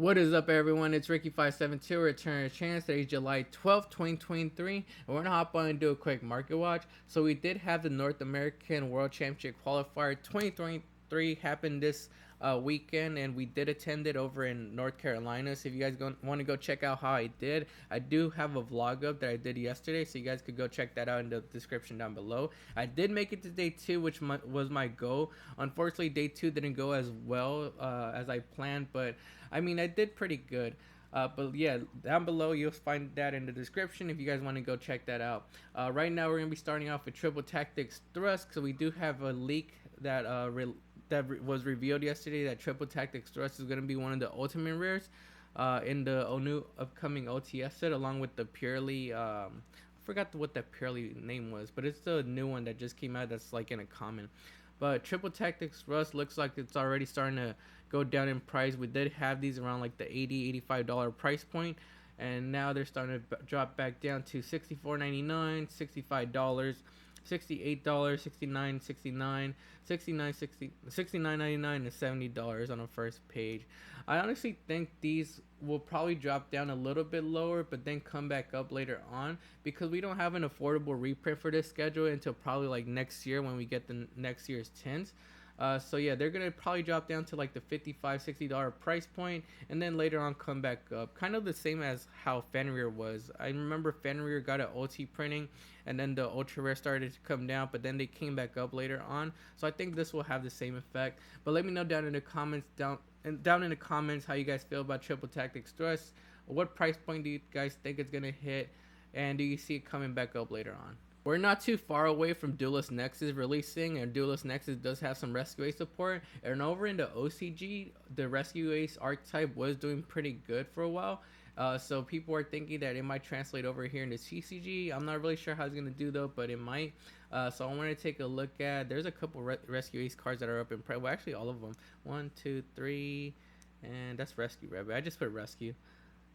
What is up, everyone? It's Ricky572 returning to chance. Today is July 12th, 2023, and we're gonna hop on and do a quick market watch. So we did have the North American World Championship Qualifier 2023 happen this weekend, and we did attend it over in North Carolina. So if you guys want to go check out how I did, I do have a vlog up that I did yesterday, so you guys could go check that out in the description down below. I did make it to day 2, which was my goal. Unfortunately, day 2 didn't go as well as I planned, but I mean, I did pretty good. But yeah, down below you'll find that in the description if you guys want to go check that out. Right now we're gonna be starting off with Triple Tactics Thrust, because we do have a leak that was revealed yesterday that Triple Tactics Thrust is gonna be one of the ultimate rares in the new upcoming OTS set, along with the purely I forgot what that purely name was, but it's the new one that just came out that's like in a common. But Triple Tactics Rust looks like it's already starting to go down in price. We did have these around like the $80-$85 price point, and now they're starting to drop back down to $64.99, $65, $68, $69, $69, $69, $69.99, and $70 on the first page. I honestly think these will probably drop down a little bit lower, but then come back up later on, because we don't have an affordable reprint for this schedule until probably like next year when we get the next year's tins. So yeah, they're gonna probably drop down to like the $55-$60 price point, and then later on come back up, kind of the same as how Fenrir was. I remember Fenrir got an OT printing, and then the ultra rare started to come down, but then they came back up later on. So I think this will have the same effect. But let me know down in the comments how you guys feel about Triple Tactics Thrust. What price point do you guys think it's gonna hit, and do you see it coming back up later on? We're not too far away from Duelist Nexus releasing, and Duelist Nexus does have some Rescue Ace support. And over in the OCG, the Rescue Ace archetype was doing pretty good for a while. So people are thinking that it might translate over here into TCG. I'm not really sure how it's going to do though, but it might. So I want to take a look at, there's a couple Rescue Ace cards that are up in price. Well, actually all of them. 1, 2, 3, and that's Rescue Rabbit. I just put Rescue.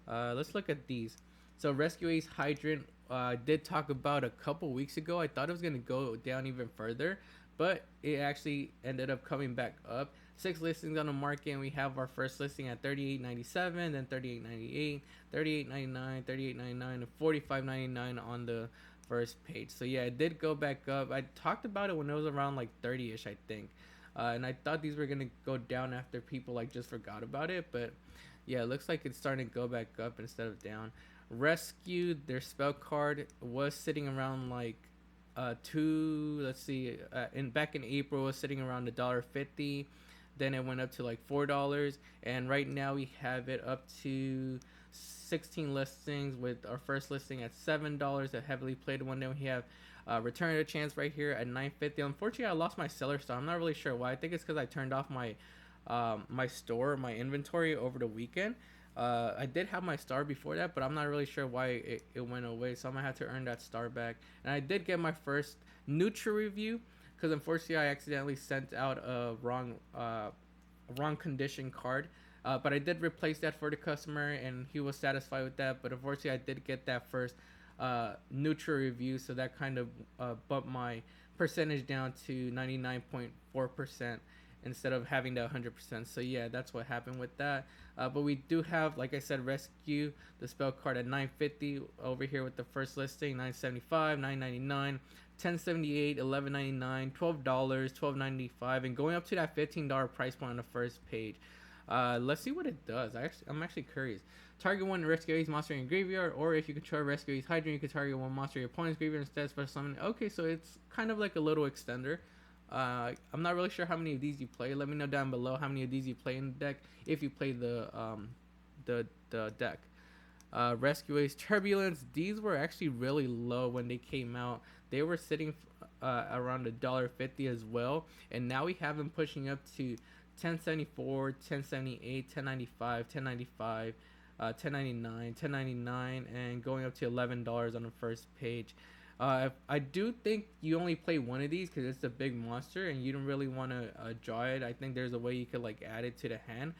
Let's look at these. So Rescue Ace Hydrant, I did talk about a couple weeks ago. I thought it was going to go down even further, but it actually ended up coming back up. 6 listings on the market, and we have our first listing at $38.97, then $38.98, $38.99, $38.99, and $45.99 on the first page. So yeah, it did go back up. I talked about it when it was around like 30ish, I think. And I thought these were gonna go down after people like just forgot about it, but yeah, it looks like it's starting to go back up instead of down. Rescue, their spell card was sitting around like back in April was sitting around $1.50. Then it went up to like $4, and right now we have it up to 16 listings, with our first listing at $7, a heavily played one. Then we have Return to Chance right here at $9.50. Unfortunately, I lost my seller star. I'm not really sure why. I think it's because I turned off my my inventory over the weekend. I did have my star before that, but I'm not really sure why it went away, so I'm gonna have to earn that star back. And I did get my first neutral review, because unfortunately I accidentally sent out a wrong condition card, but I did replace that for the customer, and he was satisfied with that. But unfortunately I did get that first neutral review, so that kind of bumped my percentage down to 99.4% instead of having the 100%. So yeah, that's what happened with that. But we do have, like I said, Rescue, the spell card at $9.50 over here with the first listing, $9.75, $9.99, $10.78, $11.99, $12, $12.95, and going up to that $15 price point on the first page. Let's see what it does. I'm actually curious. Target one Rescue Ace monster in your graveyard, or if you control Rescue Ace Hydrant, you can target one monster in your opponent's graveyard instead of special summon. Okay, so it's kind of like a little extender. I'm not really sure how many of these you play. Let me know down below how many of these you play in the deck, if you play the deck. Rescue Ace Turbulence, these were actually really low when they came out. They were sitting around $1.50 as well, and now we have them pushing up to $10.74, $10.78, $10.95, $10.95, $10.99, $10.99, and going up to $11 on the first page. I do think you only play one of these because it's a big monster and you don't really want to draw it. I think there's a way you could like add it to the hand,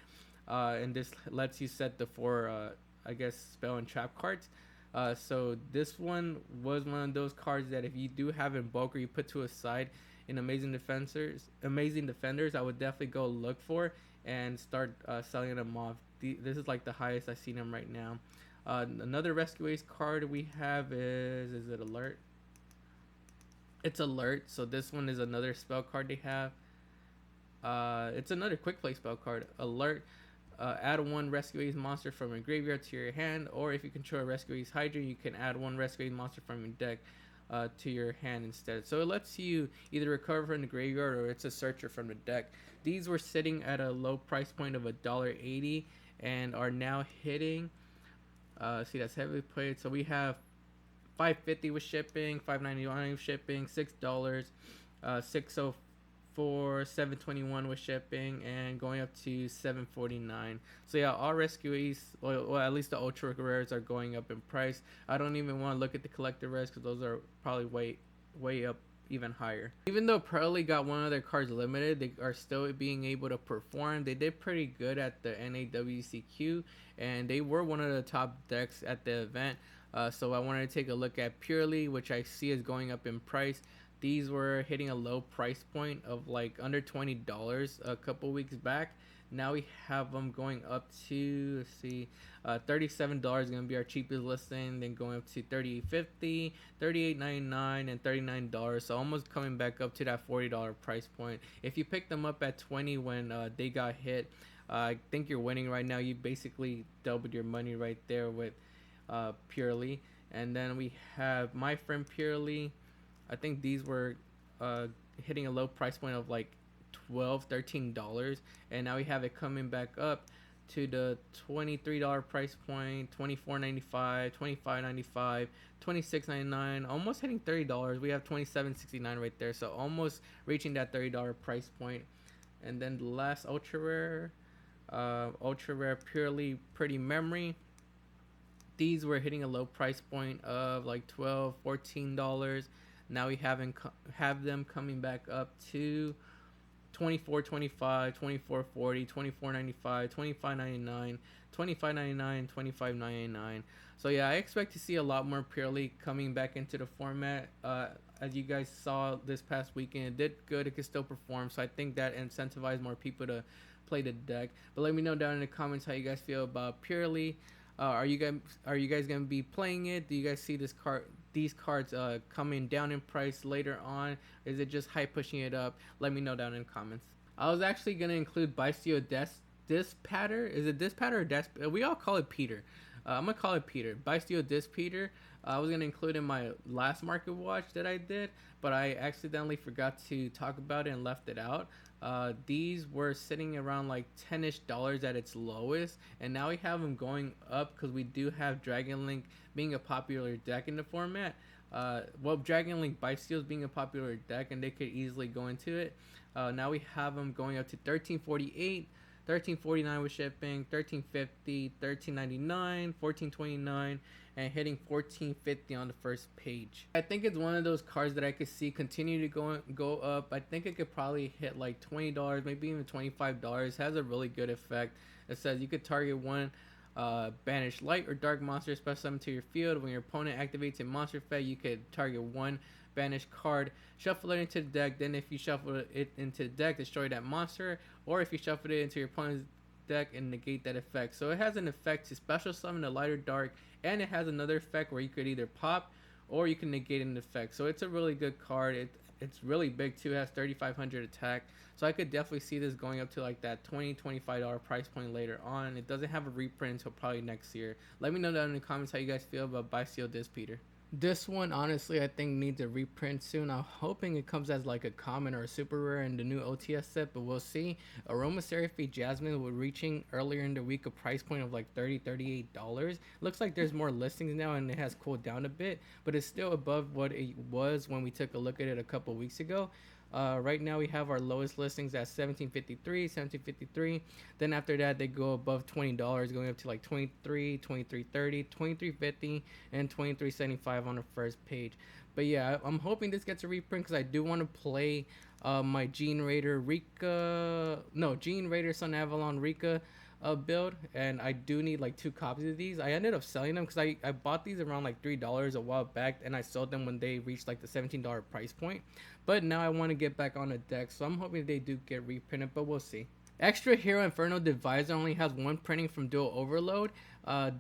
and this lets you set the 4 I guess spell and trap cards. So this one was one of those cards that if you do have in bulk or you put to a side in Amazing Defenders, I would definitely go look for and start selling them off this is like the highest I seen them right now. Another Rescue Ace card we have is it Alert? It's Alert. So this one is another spell card they have. It's another quick play spell card. Alert. Add one Rescue Ace monster from your graveyard to your hand, or if you control a Rescue Ace Hydra, you can add one Rescue Ace monster from your deck to your hand instead. So it lets you either recover from the graveyard or it's a searcher from the deck. These were sitting at a low price point of $1.80 and are now hitting. See, that's heavily played. So we have $5.50 with shipping, $5.99 with shipping, $6, $6.04, $7.21 with shipping, and going up to $7.49. So yeah, all Rescue Ace, well at least the ultra rares are going up in price. I don't even want to look at the collector rares because those are probably way up even higher. Even though Pearly got one of their cards limited, they are still being able to perform. They did pretty good at the NAWCQ, and they were one of the top decks at the event. So I wanted to take a look at Purely, which I see is going up in price. These were hitting a low price point of like under $20 a couple weeks back. Now we have them going up to, let's see, $37 is going to be our cheapest listing, then going up to $38.50, $38.99, and $39. So almost coming back up to that $40 price point. If you pick them up at $20 when they got hit, I think you're winning right now. You basically doubled your money right there with Purely. And then we have My Friend Purely. I think these were hitting a low price point of like $12-13, and now we have it coming back up to the $23 price point, $24.95, $25.95, $26.99, almost hitting $30. We have $27.69 right there, so almost reaching that $30 price point. And then the last ultra rare Purely Pretty Memory. These were hitting a low price point of like $12-14. Now we have them coming back up to $24.25, $24.40, $24.95, $25.99, $25.99, $25.99. So yeah, I expect to see a lot more Purely coming back into the format. As you guys saw this past weekend, it did good. It could still perform, so I think that incentivized more people to play the deck. But let me know down in the comments how you guys feel about Purely. Are you guys gonna be playing it? Do you guys see these cards coming down in price later on? Is it just hype pushing it up? Let me know down in the comments. I was actually gonna include Bysteo Dispatter. Is it Dispatter or Desp? We all call it Peter. I'm gonna call it Peter. Bysteo Dispeter. I was gonna include in my last market watch that I did, but I accidentally forgot to talk about it and left it out. These were sitting around like $10-ish at its lowest, and now we have them going up because we do have Dragon Link being a popular deck in the format. Dragon Link Bysteals being a popular deck, and they could easily go into it. Now we have them going up to $13.48, $13.49 with shipping, $13.50, $13.99, $14.29, and hitting $14.50 on the first page. I think it's one of those cards that I could see continue to go up. I think it could probably hit like $20, maybe even $25. It has a really good effect. It says you could target one banish light or dark monster special summon to your field. When your opponent activates a monster effect, you could target one banish card, shuffle it into the deck. Then if you shuffle it into the deck, destroy that monster, or if you shuffle it into your opponent's deck and negate that effect. So it has an effect to special summon a light or dark, and it has another effect where you could either pop or you can negate an effect. So it's a really good card. It's really big too. It has 3,500 attack. So I could definitely see this going up to like that $20-25 price point later on. It doesn't have a reprint until probably next year. Let me know down in the comments how you guys feel about Bysteo Dispeter. This one, honestly, I think needs a reprint soon. I'm hoping it comes as like a common or a super rare in the new OTS set, but we'll see. Aromatherapy Jasmine was reaching earlier in the week a price point of like $38. Looks like there's more listings now and it has cooled down a bit, but it's still above what it was when we took a look at it a couple weeks ago. Right now we have our lowest listings at $17.53. Then after that they go above $20, going up to like $23, $23.30, $23.50, and $23.75 on the first page. But yeah, I'm hoping this gets a reprint because I do want to play my Gene Raider Sun Avalon Rika build, and I do need like 2 copies of these. I ended up selling them because I bought these around like $3 a while back, and I sold them when they reached like the $17 price point. But now I want to get back on the deck, so I'm hoping they do get reprinted, but we'll see. Extra Hero Inferno Divisor only has one printing from Dual Overload.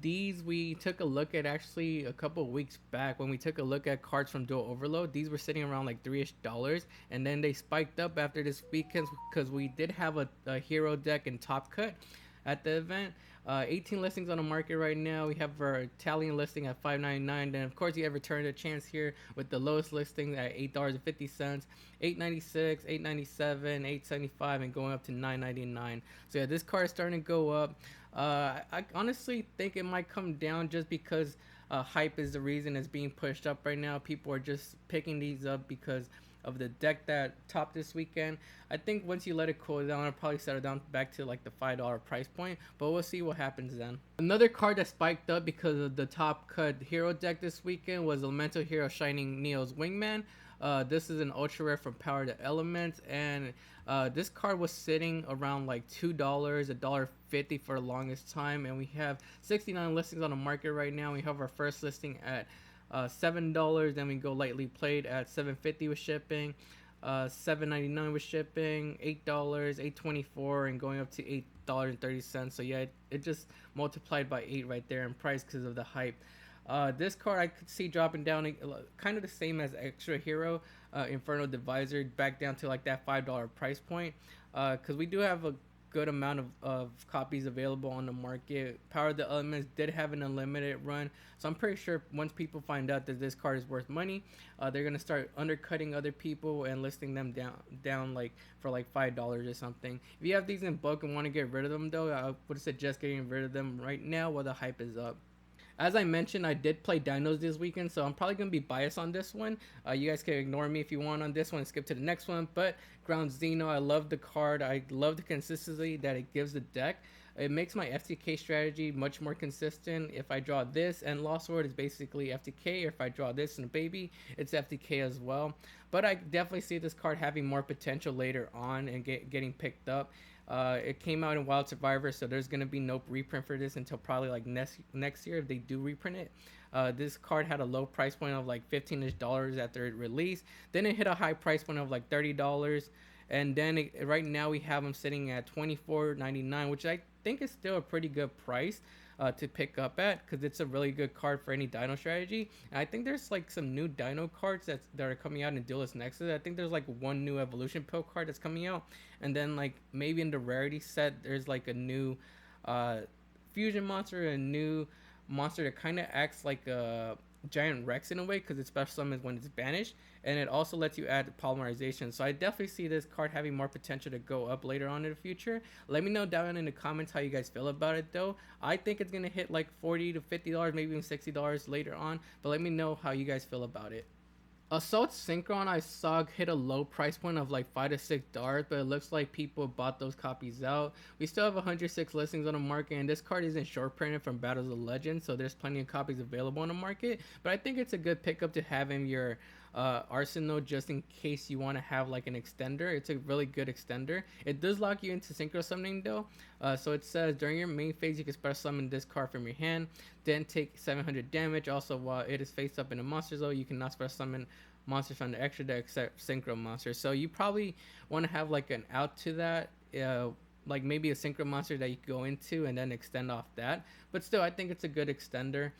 These we took a look at actually a couple of weeks back when we took a look at cards from Dual Overload. These were sitting around like $3-ish, and then they spiked up after this weekend because we did have a hero deck in Top Cut at the event. 18 listings on the market right now. We have our Italian listing at $5.99. Then of course you have Return to Chance here with the lowest listing at $8.50, $8.96, $8.97, $8.75, and going up to $9.99. So yeah, this card is starting to go up. I honestly think it might come down just because hype is the reason it's being pushed up right now. People are just picking these up because of the deck that topped this weekend. I think once you let it cool down, it'll probably settle down back to like the $5 price point, but we'll see what happens then. Another card that spiked up because of the top cut hero deck this weekend was Elemental Hero Shining Neo's Wingman. This is an ultra rare from Power the Elements, and this card was sitting around like $2, $1.50 for the longest time, and we have 69 listings on the market right now. We have our first listing at $7, then we go lightly played at $7.50 with shipping, $7.99 with shipping, $8, $8.24, and going up to $8.30. So yeah, it just multiplied by 8 right there in price because of the hype. This card I could see dropping down kind of the same as Extra Hero Inferno Divisor, back down to like that $5 price point, because we do have a good amount of copies available on the market. Power of the Elements did have an unlimited run, so I'm pretty sure once people find out that this card is worth money, they're gonna start undercutting other people and listing them down like for like $5 or something. If you have these in bulk and want to get rid of them though, I would suggest getting rid of them right now while the hype is up. As I mentioned, I did play Dinos this weekend, so I'm probably going to be biased on this one. You guys can ignore me if you want on this one and skip to the next one. But Ground Xeno, I love the card. I love the consistency that it gives the deck. It makes my FTK strategy much more consistent. If I draw this and Lost Sword, it's basically FTK. Or if I draw this and a baby, it's FTK as well. But I definitely see this card having more potential later on and getting picked up. It came out in Wild Survivor, so there's gonna be no reprint for this until probably like next year if they do reprint it. This card had a low price point of like $15-ish after it released. Then it hit a high price point of like $30, and then right now we have them sitting at $24.99, which I think is still a pretty good price to pick up at, because it's a really good card for any Dino strategy. And I think there's like some new Dino cards that are coming out in Duelist Nexus. I think there's like one new Evolution Pill card that's coming out, and then like maybe in the rarity set there's like a new fusion monster, a new monster that kind of acts like a giant Rex in a way, because it's special summons when it's banished, and it also lets you add polymerization. So I definitely see this card having more potential to go up later on in the future. Let me know down in the comments how you guys feel about it though. I think it's gonna hit like $40 to $50, maybe even $60 later on, but let me know how you guys feel about it. Assault Synchron I saw hit a low price point of like $5 to $6, but it looks like people bought those copies out. We still have 106 listings on the market, and this card isn't short printed from Battles of Legends, so there's plenty of copies available on the market. But I think it's a good pickup to have in your arsenal just in case you want to have like an extender. It's a really good extender. It does lock you into synchro summoning though. So it says during your main phase you can special summon this card from your hand, then take 700 damage. Also, while it is face up in a monster zone, you cannot special summon monsters from the extra deck except synchro monsters. So you probably want to have like an out to that, like maybe a synchro monster that you can go into and then extend off that. But still, I think it's a good extender.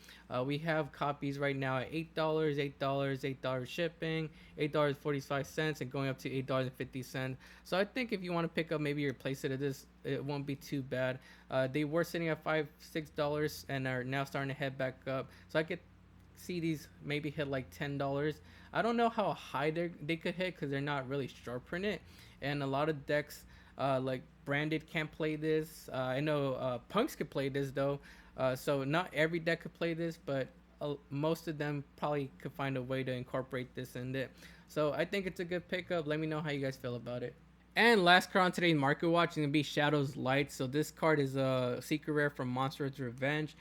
We have copies right now at $8, $8 shipping, $8.45, and going up to $8.50. So I think if you want to pick up maybe your playset of this, it won't be too bad. They were sitting at $5, $6 and are now starting to head back up. So I could see these maybe hit like $10. I don't know how high they could hit because they're not really short printed, and a lot of decks like Branded can't play this. I know Punks could play this though, so not every deck could play this, but most of them probably could find a way to incorporate this in it. So I think it's a good pickup. Let me know how you guys feel about it. And last card on today's market watch is going to be Shadow's Light. So this card is a secret rare from Monster's Revenge.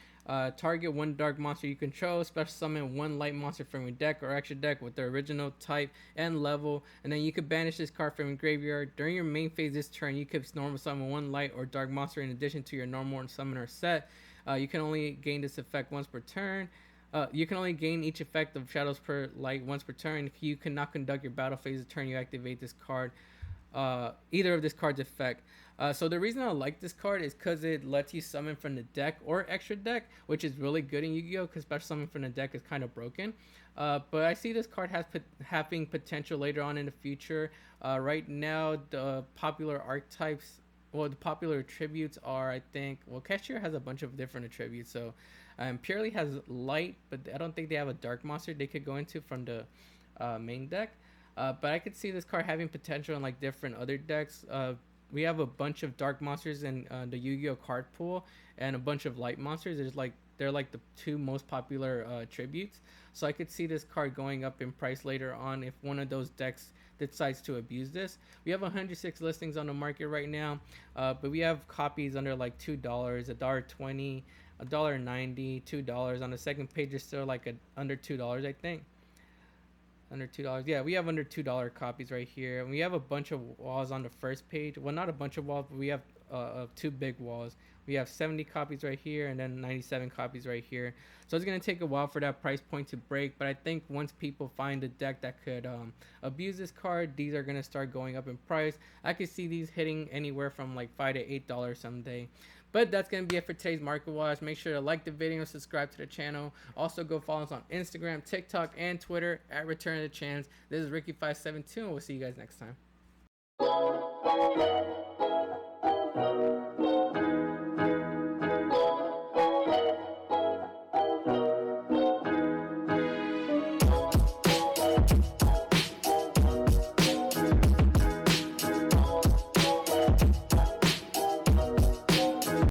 Target one dark monster you control, special summon one light monster from your deck or extra deck with the original type and level, and then you could banish this card from your graveyard. During your main phase this turn, you could normal summon one light or dark monster in addition to your normal summoner set. You can only gain this effect once per turn. You can only gain each effect of Shadows per Light once per turn. If you cannot conduct your battle phase of turn, you activate this card. either of this card's effect. So the reason I like this card is because it lets you summon from the deck or extra deck, which is really good in Yu-Gi-Oh! Because special summon from the deck is kind of broken. But I see this card having potential later on in the future. Right now, the popular archetypes, well, the popular attributes are, I think, well, Cashier has a bunch of different attributes. So Purely has light, but I don't think they have a dark monster they could go into from the main deck. But I could see this card having potential in like different other decks. We have a bunch of dark monsters in the Yu-Gi-Oh card pool, and a bunch of light monsters. They're like the two most popular tributes. So I could see this card going up in price later on if one of those decks decides to abuse this. We have 106 listings on the market right now, but we have copies under like $2, $1.20, $1.90, $2. On the second page, is still like under $2, I think. Under $2. Yeah, we have under $2 copies right here, and we have a bunch of walls on the first page. Well, not a bunch of walls, but we have two big walls. We have 70 copies right here, and then 97 copies right here. So it's gonna take a while for that price point to break. But I think once people find a deck that could abuse this card, these are gonna start going up in price. I could see these hitting anywhere from like $5 to $8 someday. But that's going to be it for today's Market Watch. Make sure to like the video and subscribe to the channel. Also, go follow us on Instagram, TikTok, and Twitter at Return of the Chance. This is Ricky572, and we'll see you guys next time.